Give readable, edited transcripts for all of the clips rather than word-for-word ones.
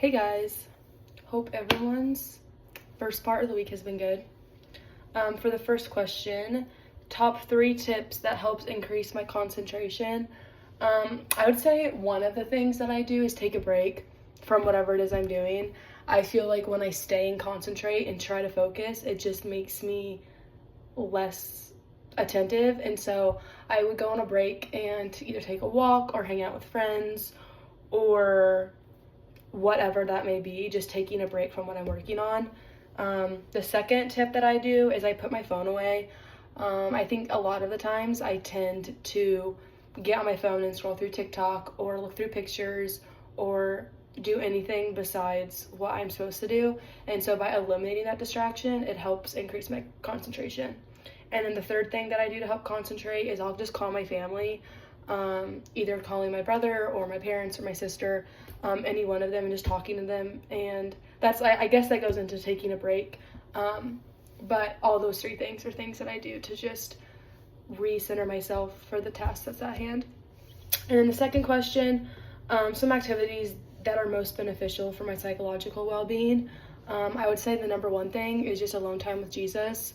Hey guys, hope everyone's first part of the week has been good. For the first question, top 3 tips that helps increase my concentration. I would say one of the things that I do is take a break from whatever it is I'm doing. I feel like when I stay and concentrate and try to focus, it just makes me less attentive, and so I would go on a break and either take a walk or hang out with friends or whatever that may be, just taking a break from what I'm working on. The second tip that I do is I put my phone away. I think a lot of the times I tend to get on my phone and scroll through TikTok or look through pictures or do anything besides what I'm supposed to do. And so by eliminating that distraction, it helps increase my concentration. And then the third thing that I do to help concentrate is I'll just call my family, either calling my brother or my parents or my sister, any one of them, and just talking to them. And that's, I guess that goes into taking a break. But all those 3 things are things that I do to just recenter myself for the task that's at hand. And then the second question, some activities that are most beneficial for my psychological well-being. I would say the number 1 thing is just alone time with Jesus.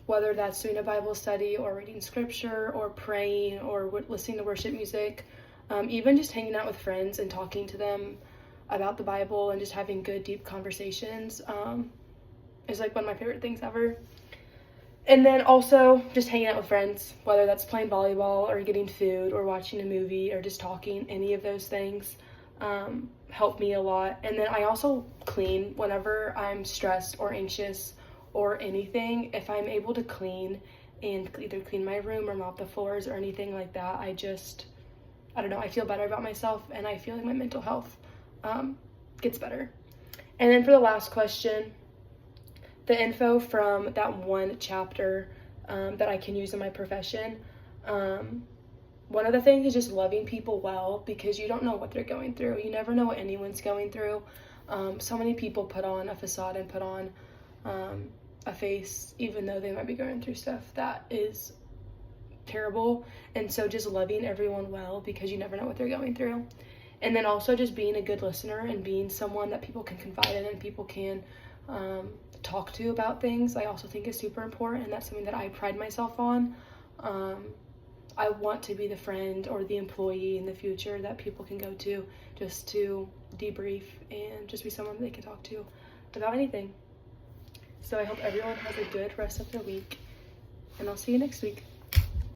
Whether that's doing a Bible study or reading scripture or praying or listening to worship music, even just hanging out with friends and talking to them about the Bible and just having good, deep conversations is like one of my favorite things ever. And then also just hanging out with friends, whether that's playing volleyball or getting food or watching a movie or just talking, any of those things help me a lot. And then I also clean whenever I'm stressed or anxious or anything. If I'm able to clean and either clean my room or mop the floors or anything like that, I don't know, I feel better about myself and I feel like my mental health gets better. And then for the last question, the info from that one chapter that I can use in my profession. One of the things is just loving people well, because you don't know what they're going through. You never know what anyone's going through. So many people put on a facade and put on a face, even though they might be going through stuff that is terrible. And so just loving everyone well, because you never know what they're going through. And then also just being a good listener and being someone that people can confide in and people can talk to about things, I also think is super important, and that's something that I pride myself on. I want to be the friend or the employee in the future that people can go to just to debrief and just be someone they can talk to about anything. So I hope everyone has a good rest of their week, and I'll see you next week.